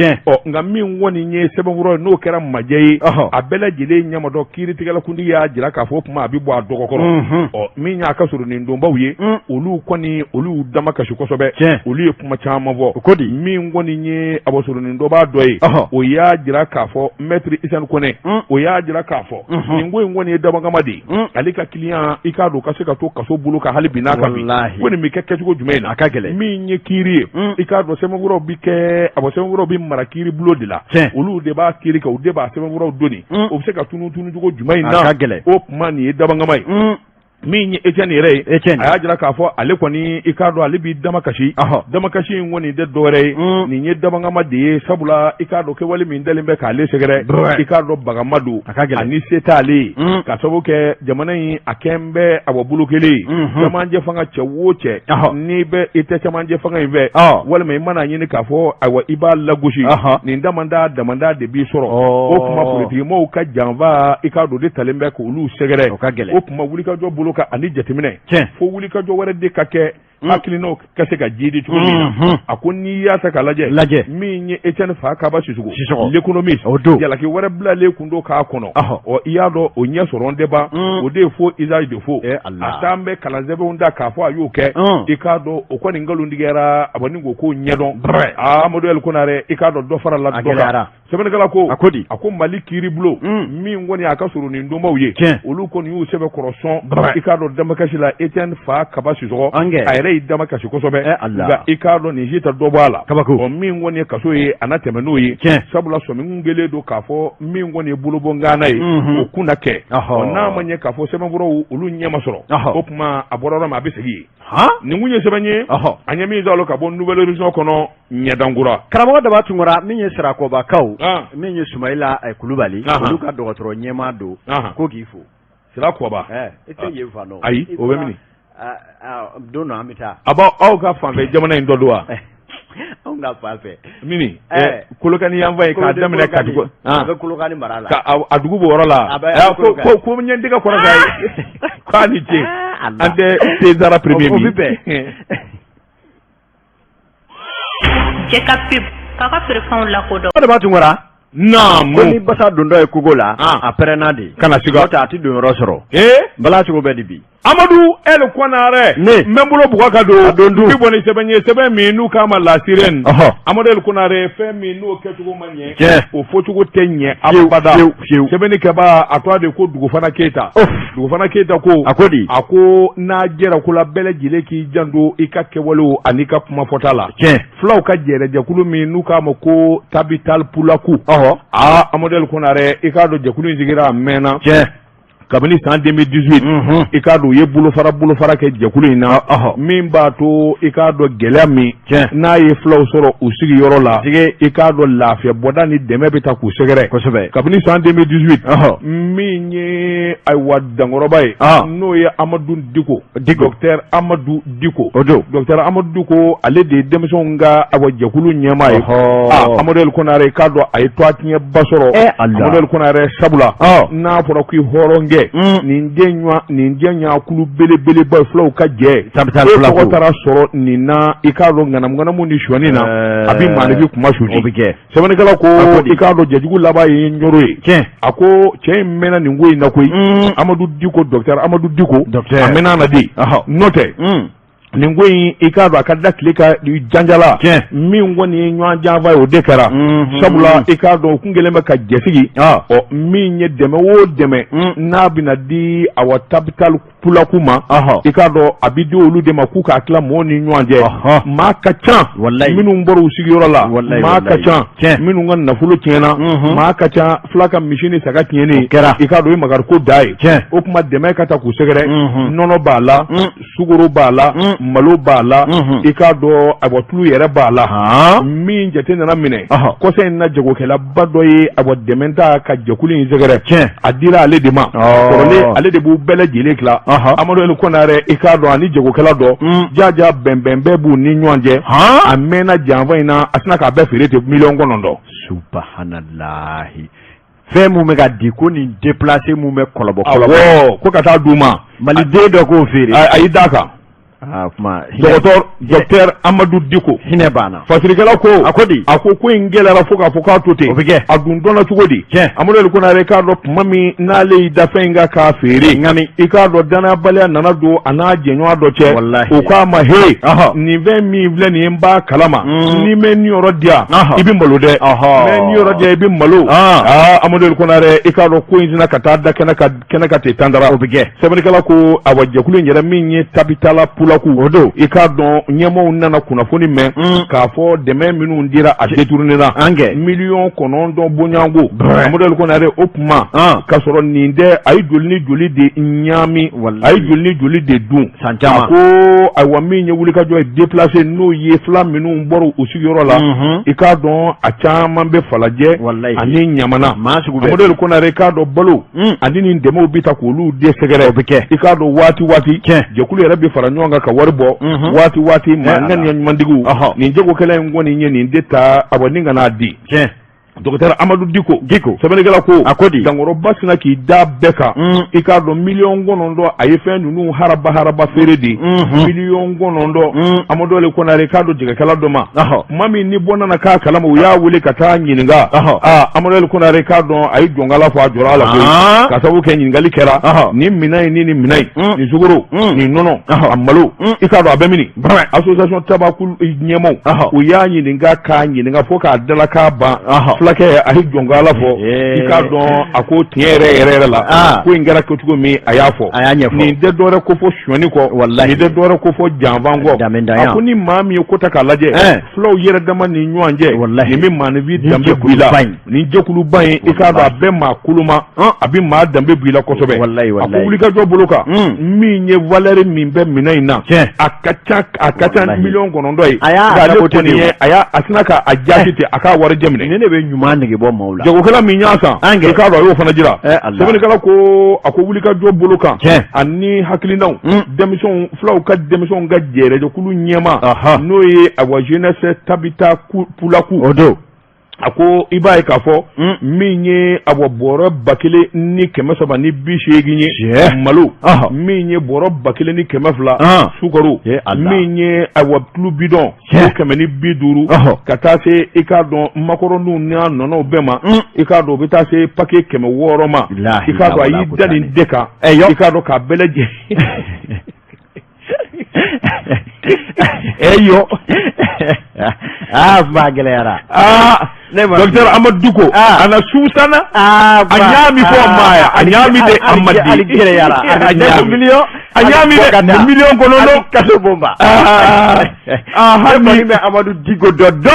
nka min kɔni ye sɛbɛnfura ye n'o kɛra majɛ ye a bɛɛ lajɛlen ɲamadɔ kiiritigɛlakuntigi y'a jira k'a fɔ o tuma a bɛ bɔ a dɔgɔkɔrɔ min y'a ka sɔrɔ nin donbaw ye olu kɔni olu dama kasi kosɛbɛ olu ye kuma caman fɔ ko di min kɔni ye a bɔ sɔrɔ nin dɔbaa dɔ ye o y'a jira k'a fɔ maître Isane Kone o y'a jira k'a fɔ nin ko in kɔni ye dabagama de ye ale ka client i k'a dɔn ka se ka to kaso bolo ka hali bi n'a ka bi ko nin bɛ kɛ kɛcogo jumɛn in na a ka gɛlɛn min ye kiiri ye i k'a dɔn sɛbɛnfuraw bi kɛ a bɔ sɛbɛnfuraw bi mara kiiri bulo de la olu de b'a kiiri kɛ u de b'a sɛbɛnfuraw doni o bɛ se ka tunu cogo jumɛn in na a ka gɛlɛn o kuma nin ye dabagama ye min ye Etienne yɛrɛ ye a y'a jira k'a fɔ ale kɔni i k'a dɔn ale b'i dama kasi in kɔni tɛ dɔwɛrɛ ye nin ye dabangama de ye sabula i k'a dɔn kɛwale min dalen bɛ k'ale sɛgɛrɛ i k'a dɔn bagama don ani se t'ale ye ka sababu kɛ jamana in a kɛn bɛ a bɔ bolo kelen ye cɛmancɛ fanga cɛ wo cɛ n'i bɛ i tɛ cɛmancɛ fanga in fɛ walima i mana ɲini k'a fɔ ayiwa i b'a lagosi nin damanda de b'i sɔrɔ o kuma politigimɔgɔw ka janfa i k'a dɔn de talen bɛ k'olu sɛgɛrɛ o kuma wulikajɔ bolo ka ani jateminɛ fo wulikajɔ wɛrɛ de ka kɛ hakilinaw ka se ka jidi cogo min na a ko n'i y'a ta k'a lajɛ min ye Etienne Fa Kaba Sisɔgɔ l'économiste jalaki wɛrɛ bilalen kun do k'a kɔnɔ i y'a dɔn o ɲɛ sɔrɔ deba o de ye fo usage de faux a t'an bɛ kalan sɛbɛnw da k'a fɔ a y'o kɛ i k'a dɔn o kɔni nkalontigɛra a bɔ ni ko ɲɛdɔn Amadu El Konare i k'a dɔn dɔ fara la dɔ kan sɛbɛnnikɛla ko a ko Mali kiiribulo min kɔni a ka sɔrɔ nin donbaw ye olu kɔni y'u sɛbɛn kɔrɔsɔn i k'a dɔn damakasi la Etienne Fa Kaba Sisɔgɔ a yɛrɛ y'i dama kasi kosɛbɛ nka i k'a dɔn nin si tɛ dɔ bɔ a la min kɔni ye kaso ye a na tɛmɛ n'o ye sabula sɔmin kelen don k'a fɔ min kɔni ye bolobɔ ngana ye o kun na kɛ n'a ma ɲɛ k'a fɔ sɛbɛnfuraw olu ɲɛ ma sɔrɔ o tuma a bɔra yɔrɔ min a bɛ segin ye nin kun ye sɛbɛn ye a ɲɛ min d'a la ka bɔ Nouvelle Horizon kɔnɔ ɲɛdangura karamɔgɔ Daba Tunkara min ye Sirakɔbakaw min ye Sumayila Kulubali olu ka dɔgɔtɔrɔ ɲɛmaa don ko k'i fo Sirakɔba i tɛ yen fa nɔ ayi o bɛ mini don dɔ an bɛ taa aw ka fanfɛ jamana in dɔ don wa anw ka fan fɛ mini Kolokani yanfan ye k'a daminɛ Katigo a bɛ Kolokani mara la a dugu b'o yɔrɔ la ko ɲɛ tɛ ka kɔrɔ k'a ye k'a ni ce an tɛ Sezara premier min Jɛka pub k'a ka feerefɛnw lakodɔn Daba Tunkara naamu ko ni basa don dɔ ye kogo la a pɛrɛnna de kana siga a tɛ don yɔrɔ sɔrɔ bala cogo bɛ di bi Amadu El Konare n bɛ bolo bugɔ ka don bi bɔ ni sɛbɛn ye sɛbɛn min n'u k'a ma lasirɛn Amadu El Konare fɛn min n'o kɛcogo ma ɲɛ o fɔcogo tɛ ɲɛ abada sɛbɛnnikɛba a tɔgɔ de ko Dugufana Keyita dugu fana Keita ko a ko n'a jɛra ko la bɛɛ lajɛlen k'i janto i ka kɛwalew ani ka kuma fɔta la fulaw ka jɛrɛjɛkulu min n'u k'a ma ko Tabital Pulaku Amadou Konare i k'a dɔn jɛkulu in sigira a mɛnna kabini san 2018 i k'a dɔn u ye bolofara kɛ jɛkulu in na min b'a to i k'a dɔn gɛlɛya min n'a ye fulaw sɔrɔ u sigiyɔrɔ la i k'a dɔn lafiya bɔda ni dɛmɛ bɛ ta k'u sɛgɛrɛ kosɛbɛ kabini san 2018 min ye ayiwa dankɔrɔba ye n'o ye Amadu Diko Dr Amadu Diko Dr Amadu Diko ale de ye denmisɛnw ka jɛkulu ɲɛmaa ye Amadou Konare i k'a dɔn a ye to a tiɲɛba sɔrɔ Amadou Konare sabula n'a fɔra k'i hɔrɔnkɛ nin den ɲakulu belebeleba fulaw ka jɛ tɔgɔ taara sɔrɔ nin na i k'a dɔn ŋanamu ni suɔni na a bɛ maanifi kuma suti sɛbɛnnikɛla ko i k'a dɔn jɛjugu laban ye ɲɔro ye a ko cɛ in mɛnna nin ko in na koyi Amadu Diko Dr Amadu Diko a mɛnna na de n'o tɛ nin ko in i k'a dɔn a ka da tile ka janjala min kɔni ye ɲɔgɔn janfa ye o de kɛra sabula i k'a dɔn o kun kelen bɛ ka jɛsigi min ye dɛmɛ o dɛmɛ n'a bɛna di awa Tabital Pulaku ma i k'a dɔn a bɛ di olu de ma k'u k'a tila mɔgɔw ni ɲɔgɔn cɛ maa ka ca minnu bɔra u sigiyɔrɔ la maa ka ca minnu ka nafolo tiɲɛna maa ka ca fula ka misi ni saga tiɲɛni i k'a dɔn i makari ko da ye o tuma dɛmɛ ka ta k'u sɛgɛrɛ nɔnɔ b'a la sukoro b'a la malo b'a la i k'a dɔn tulu yɛrɛ b'a la min jate nana minɛ kɔsa in na jagokɛlaba dɔ ye dɛmɛ ta ka jɛkulu in sɛgɛrɛ a dira ale de ma kɔrɔlen ale de b'u bɛɛ lajɛlen tila Amadou Konare i k'a dɔn ani jagokɛla dɔ jaja bɛnbɛn bɛɛ b'u ni ɲɔgɔn cɛ a mɛnna janfa in na a sina k'a bɛɛ feere ten 1,900,000 subahanallahi fɛn mun bɛ ka di ko nin déplacé mun bɛ kɔlɔbɔ ko ka taa d'u ma maliden dɔ k'o feere a y'i d'a kan Dr Amadu Diko hinɛ banna fasirikɛla ko a ko in gɛlɛyara fo k'a fɔ k'a to ten o bɛ kɛ a dun dɔnna cogo di Amadou Konare k'a dɔn tuma min n'ale y'i da fɛn in kan k'a feere i k'a dɔn danayabaliya nana don a n'a jɛɲɔgɔn dɔ cɛ o k'a ma nin fɛn min filɛ nin ye n b'a kalama n'i mɛ nin yɔrɔ di yan i bɛ malo dɛ mɛ nin yɔrɔ di yan i bɛ malo Amadou Konare i k'a dɔn ko in sina ka taa da kɛnɛ ka ten tandara o bɛ kɛ sɛbɛnnikɛla ko jɛkulu in yɛrɛ min ye Tabital Pulaku o don i k'a dɔn ɲɛmaaw nana kunnafoni mɛn k'a fɔ dɛmɛ minnu dira a détournera 1,900,000 bonyanko Amadou Konare o kuma k'a sɔrɔ nin tɛ a ye joli ni joli de ɲaami a ye joli ni joli de dun a ko ayiwa min ye wulikajɔ ye déplacé n'o ye fila minnu bɔra u sigiyɔrɔ la i k'a dɔn a caman bɛ Falajɛ ani Ɲamana Amadou Konare k'a dɔn balo ani nin dɛmɛw bɛ ta k'olu de sɛgɛrɛ o bɛ kɛ i k'a dɔn waati jɛkulu yɛrɛ bɛ fara ɲɔgɔn kan ka wari bɔ waati maa ŋaniya ɲumantigiw nin jagokɛla in kɔni ye nin de ta ni ka n'a di Dr Amadu Diko sɛbɛnnikɛla ko dankɔrɔba sina k'i da bɛɛ kan i k'a dɔn 1,900,000 a ye fɛn ninnu haraba feere de 1,900,000 Amadou Konare k'a dɔn jɛgɛkɛla dɔ ma tuma min ni bɔ nana k'a kalama u y'a wele ka taa ɲininka Amadou Konare k'a dɔn a ye jɔnkala fɔ a jɔra a la koyi ka sababu kɛ ɲininkali kɛra nin minɛn in nin minɛn nin sukoro nin nɔnɔ a malo i k'a dɔn a bɛ mini association Tabaku ɲɛmaaw u y'a ɲininka k'a ɲininka fo k'a dala k'a ban fulakɛ a ye jɔnkala fɔ i k'a dɔn a ko tiɲɛ yɛrɛ la ko in kɛra kɛcogo min a y'a fɔ nin tɛ dɔwɛrɛ ko fɔ suɲɛni kɔ nin tɛ dɔwɛrɛ ko fɔ janfan kɔ a ko ni maa min ye ko ta k'a lajɛ fulaw yɛrɛ dama ni ɲɔgɔn cɛ nin bɛ maanifi danbe b'i la nin jɛkuluba in i k'a dɔn a bɛ maa koloma a bɛ maa danbe b'i la kosɛbɛ a ko wulikajɔ bolo kan min ye valeur min bɛ minɛn in na a ka ca 1,900,000 ye ale kɔni ye a sina k'a jaabi ten a k'a wari jɛ minɛ ne bɛ ɲuman nege bɔ maaw la jagokɛla min y'a san i k'a dɔn a y'o fana jira sɛbɛnnikɛla ko a ko wulikajɔ bolo kan ani hakilinaw fulaw ka denmisɛnw ka jɛrɛjɛkulu ɲɛma n'o ye jeunesse Tabital Pulaku o don a ko i b'a ye k'a fɔ min ye bɔrɔ 1,000 ni 380 ni 80 ye malo min ye bɔrɔ 1,000 ni 200 sukaro min ye tulu bidon 100 ni 50 ka taa se i k'a dɔn makɔrɔniw n'a nɔnɔw bɛɛ ma i k'a dɔn o bɛ taa se paquet 600 ma i k'a dɔn a y'i da nin de kan i k'a dɔn k'a bɛɛ lajɛlen ba gɛlɛyara Dr. Amadou Duko ana susana anyami ko maya anyami de amadi aligere yara anyami de million kono no kaso bomba ni Amadou Digo dodo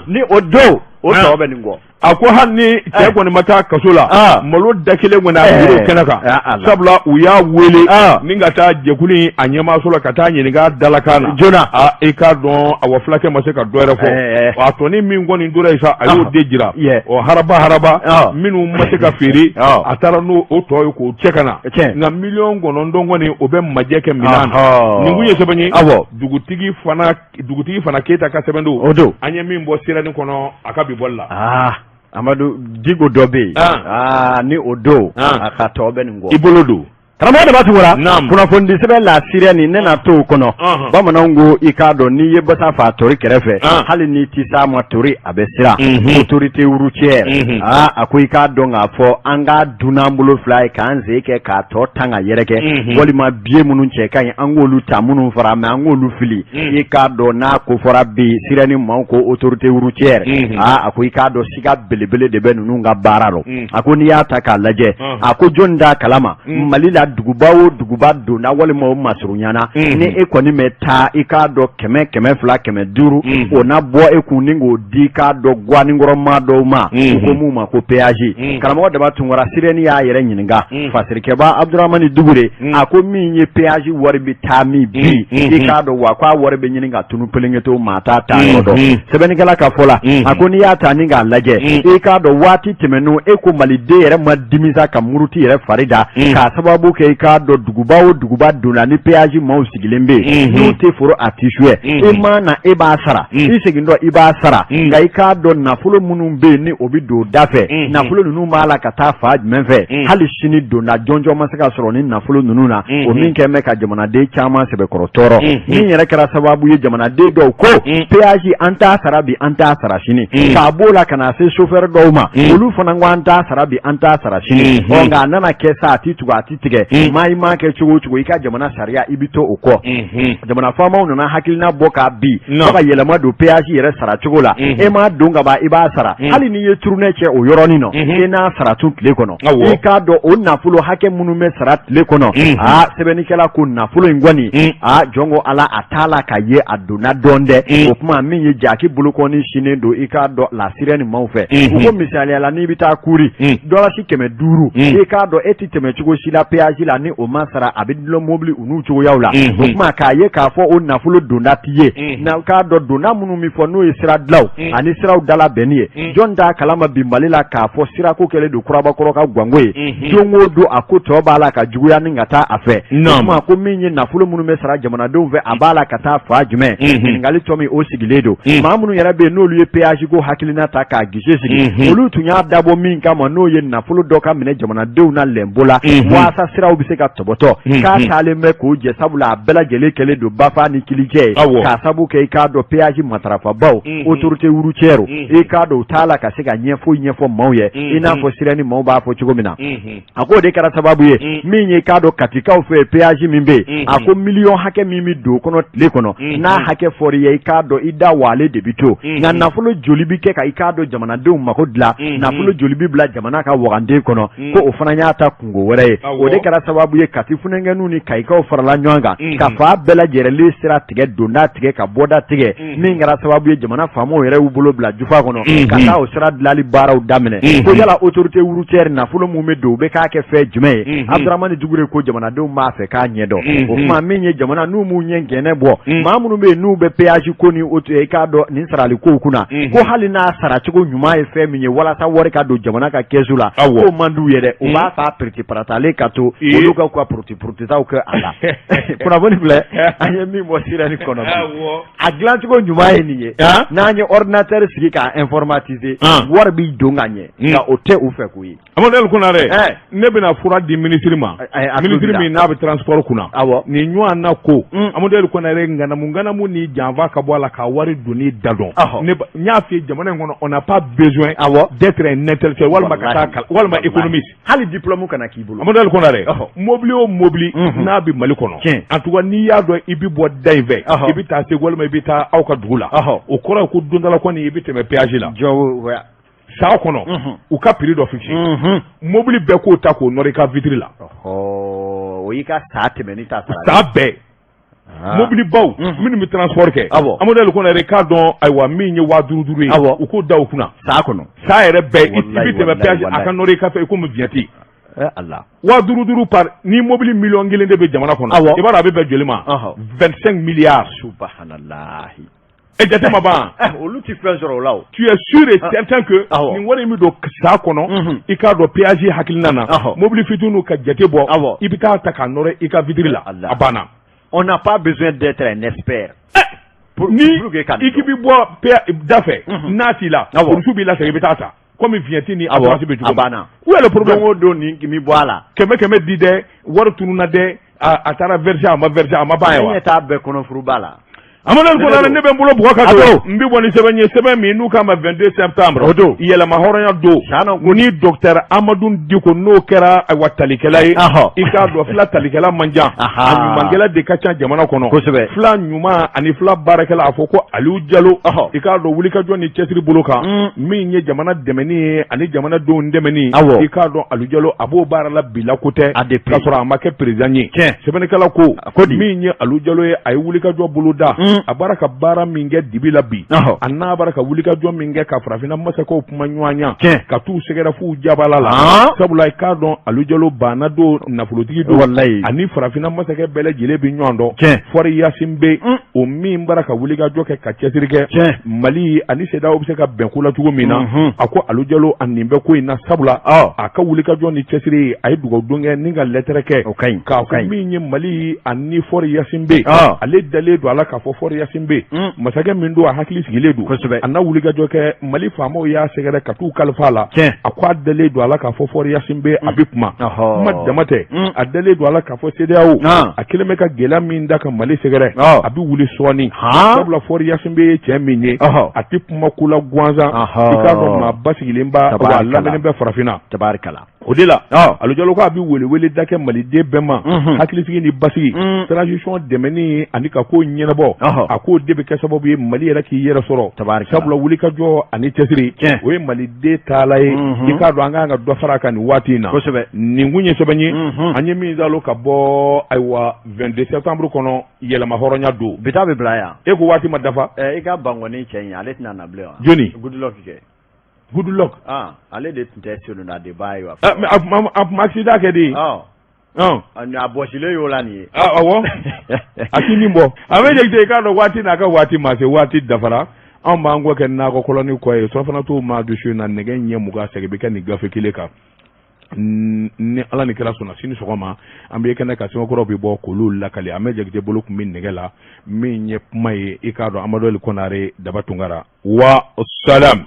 ni odo o to be ngo ako hanni ke ko ni mata kasola malo dakile ngona biro kenaka sabla uya wele ninga ta jekuli anyama sola kata nyiniga dalakana jona e ka don awoflake maseka doere fo wato ni min ngoni ndura isa ayo dejira o haraba minu maseka firi atara no o to ko chekana na million gono ndongoni obe majeke minana ninguye sebanyi dugutigi fana keta ka sebendo anya min bo sira ni kono akabi bolla Amadou Digo dobe ni odo akato be ngo ibolodo Karamo de batugura kuna fondi sebe la Syria ni nena to kono bamana ngo ikado ni yebasa fa tori kerefe hali ni tisa ma tori abesira autorité routière akoy ikado nga fo anga dunambulo fly kanze ke ka to tanga yereke woli ma bie munun che kan angolu ta munun fara ma angolu fili ikado na ko fora bi Syria ni manko autorité routière akoy ikado siga belebele de benunu nga bararo akoni ya taka laje akojonda kalama malila duguba do na wale mo masurunyana ni ekoni meta ikado keme fla keme duru ona bo ekuningo di ka do gwa ni ngoro ma do ma ko mu ma ko peaji karamo da batun wara sireni ya yere nyininga fasirike ba Abdurrahman Dugure ako minye peaji warbi tami bi ikado wa kwa warbe nyininga tunu pelengeto mata ta rodo sebeni kala ka fola ako ni ya taninga laje ikado wati temenu eko malide yere madimiza kamuruti yere farida ka sababu ikado duguba dona ni peaji mau sigilembe nute foro atishwe na eba sara isegindo iba sara ga ikado na fulo munumbe ni obido dafe na fulo nunu mala kata faaj menfe hali shini dona jonjo masaka soro ni na fulo nununa o minke meka jamana de chama sebe korotoro ni yere kara sababu ye jamana de do ko peaji anta sarabi anta sara shini ka bola kana se chauffeur doma olu fona ngwanta sarabi anta sara shini onga nana kesa atitu atitige mai ma ke chugo ika jamana sharia ibito uko jamana fama ununa hakilina boka bi baka yelama do peaji yere sara chugola ma dunga ba iba sara hali ni ye turune che o yoroni no ina sara tu lekono ika do onna fulo hake munume sara lekono sebeni kala ko na fulo ingwani jongo ala atala kaye aduna donde okuma min ye jaki buluko ni shine do ika do la sireni maufe uko misali ala ni bita kuri dola shi keme duru ika do eti teme chugo shila peaji la ni o masara abidlo mobili unu chugo yaula okuma kaye ka fo onna fulo dona tiye na ka do dona munu mi fo no isra dlaw ani sira dala beniye jonda kalama bimbalila ka fo sira ko kele do kuraba koroka gwangwe jongo do akoto bala ka juguya ni ngata afe okuma ko minye na fulo munu mesara jamana do ve abala kata fa jume ngali tomi o sigiledo mamunu yarabe no luye peaji go hakilina ta ka gije sigi olu tunya dabo min kama no ye na fulo doka mine jamana do na lembola wasa sira obise ka toboto ka tale me ko je sabula bela gele kele do bafa ni kilije ka sabu ke ka do peaji matarafa baw autorité uruchero e ka do tala ka siga nyefo mauye ina fo sira ni mau ba fo chugomina ako de kara sababu ye minye ka do katika ofe peaji mimbe ako million hake mimi do kono le kono na hake fori ye ka do ida wale debito na nafulo jolibi ke ka ikado jamana de makodla nafulo jolibi bla jamana ka wagande kono ko ofana nyata kungo wore o de kara sababu ye katifune ngenu ni kaika ofarala nywanga ka fa bela jerele sira tige donda tige ka boda tige mingara sababu ye jamana famo yere ubulo bla jufa kono ka ta o sira dlali bara udamene ko yala autorité urucher nafulo mumedo be ka ke fe jume Abdurrahman Dugure ko jamana de ma fe ka nyedo o ma minye jamana nu mu nyengene bo mamunu be nu be peaji ko ni oto e ka do ni sarali ko kuna ko halina sara chugo nyuma e fe minye wala sa wori ka do jamana ka kezula ko mandu yede o ba fa priti paratale kato o luka kwa proti za o ke ala kuna boni ble anye mi mo sira ni kono aglan chugo nyuma e niye na anye ordinateur sigi ka informatiser wor bi do nganye ka o te o fe ku yi amodel kuna re ne bena fura di ministre mi na be transport kuna ni nyua na ko amodel kuna re ngana mu ni janva ka bola ka wari doni dadon ne nya fi jamana ngono on n'a pas besoin d'être un intellectuel walma économiste hali diplôme kana kibulu amodel kuna re mobili na bi mali kono en tout cas ni ya do ibi bo daive ibi ta se walma ibi ta auka dula o kora ko dundala ko ni ibi te me péage la jo saa kɔnɔ u ka prix dɔ fixe mobile bɛɛ k'o ta k'o nɔrɔ i ka vitre la o y'i ka saa tɛmɛni ta sara saa bɛɛ mobile baw minnu bɛ transport kɛ Amadou Ali Konare k'a dɔn ayiwa min ye 5000 ye u k'o da u kunna saa kɔnɔ saa yɛrɛ bɛɛ i bɛ tɛmɛ péage a ka nɔrɔ i ka fɛ i komi vignette Allah 5000 par ni mobile million 1 de bɛ jamana kɔnɔ i b'a dɔn a bɛ bɛn joli ma 25 milliards subhanallah et jatema ban olu ti fɛn sɔrɔ o la tu es sûr et certain que nin wari min don saa kɔnɔ i k'a dɔn péage hakilina na mobile fitiniw ka jate bɔ i bɛ taa ta k'a nɔrɔ i ka vitre la a banna. On n'a pas besoin d'être un expert. Ni i b'i bɔ da fɛ n'a t'i la police b'i lasegin i bɛ taa ta comme vignette ni assurance bɛ cogo min. Où est le problème o don ni mi bɔ a la. Kɛmɛ di dɛ wari tununa dɛ a taara verser a ma verser a ma ban ye wa. Ne ɲɛ t'a bɛɛ kɔnɔ furuba la. Amadou Ali Konare ne bɛ n bolo bugɔ ka don n bɛ bɔ ni sɛbɛn ye sɛbɛn min n'u k'a ma 22 septembre o don yɛlɛma hɔrɔnya don ni docteur Amadou Diko n'o kɛra ayiwa talikɛla ye i k'a dɔn fila talikɛla man ca a ɲumankɛla de ka ca jamana kɔnɔ kosɛbɛ fila ɲuman ani fila baarakɛla a fɔ ko Aliou Diallo i k'a dɔn wulikajɔ ni cɛsiri bolo kan min ye jamana dɛmɛni ye ani jamanadenw dɛmɛni i k'a dɔn Aliou Diallo a b'o baara la bila ko tɛ k'a sɔrɔ a ma kɛ président ye sɛbɛnnikɛla ko min ye Aliou Diallo ye a ye wulikajɔ bolo da a bara ka baara min kɛ dibi la bi a n'a bara ka wulikajɔ min kɛ ka farafinna masakɛw kuma ɲɔgɔnya ka t'u sɛgɛrɛ f'u jabala la sabula i k'a dɔn Aliou Diallo banna don nafolotigi don ani farafinna masakɛ bɛɛ lajɛlen bɛ ɲɔgɔn dɔn Fɔri Yasin bɛ o min bara ka wulikajɔ kɛ ka cɛsiri kɛ Mali ani CEDEAO bɛ se ka bɛn ko la cogo min na a ko Aliou Diallo a nin bɛ ko in na sabula a ka wulikajɔ ni cɛsiri a ye dugawudon kɛ ni ka lettre kɛ k'a fɔ min ye Mali ani Fɔri Yasin bɛ ale dalen don a la k'a fɔ Fɔri Yasin bɛ masakɛ min don a hakili sigilen don a n'a wulikajɔ kɛ Mali faamaw y'a sɛgɛrɛ ka t'u kalifa a la a ko a dalen don a la k'a fɔ Fɔri Yasin bɛ a bɛ kuma kuma dama tɛ a dalen don a la k'a fɔ CEDEAO a kelen bɛ ka gɛlɛya min da ka Mali sɛgɛrɛ a bɛ wuli sɔɔni sabula Fɔri Yasin bɛ ye cɛ min ye a tɛ kuma ko la gansan i k'a dɔn maa basigilen ba wa a lamɛnnen bɛ farafinna o de la Aliou Diallo ko a bɛ welewele da kɛ Maliden bɛɛ ma hakilisigi ni basigi transition dɛmɛni ani ka ko ɲɛnabɔ a k'o de bɛ kɛ sababu ye Mali yɛrɛ k'i yɛrɛ sɔrɔ sabula wulikajɔ ani cɛsiri o ye Maliden taala ye i k'a dɔn an kan ka dɔ fara a kan nin waati in na nin kun ye sɛbɛn ye an ye min dalo ka bɔ ayiwa 22 septembre kɔnɔ yɛlɛma hɔrɔnya don bi taa bɛ bila yan e ko waati ma dafa i ka bangɔni cɛ in ale tɛna na bilen wa joni Goodluck ale de tun tɛ solonda de b'a ye wa a tun accident kɛ de a bɔsilen y'o la nin ye awɔ a t'i nin bɔ a bɛ jate i k'a dɔn waati n'a ka waati ma se waati dafara anw b'an kɔ kɛ nakɔ kɔlɔni kɔ ye surafana t'o maa dusu na nɛgɛ ɲɛ 20 bɛ kɛ nin gafe kelen kan ni Ala ni kira sɔnna sini sɔgɔma an bɛ kɛnɛ ka sɛbɛnkɔrɔw bɛ bɔ k'olu lakali an bɛ Jakite bolo tun bɛ nɛgɛ la min ye kuma ye i k'a dɔn Amadou Ali Konare Daba Tunkara wa salam.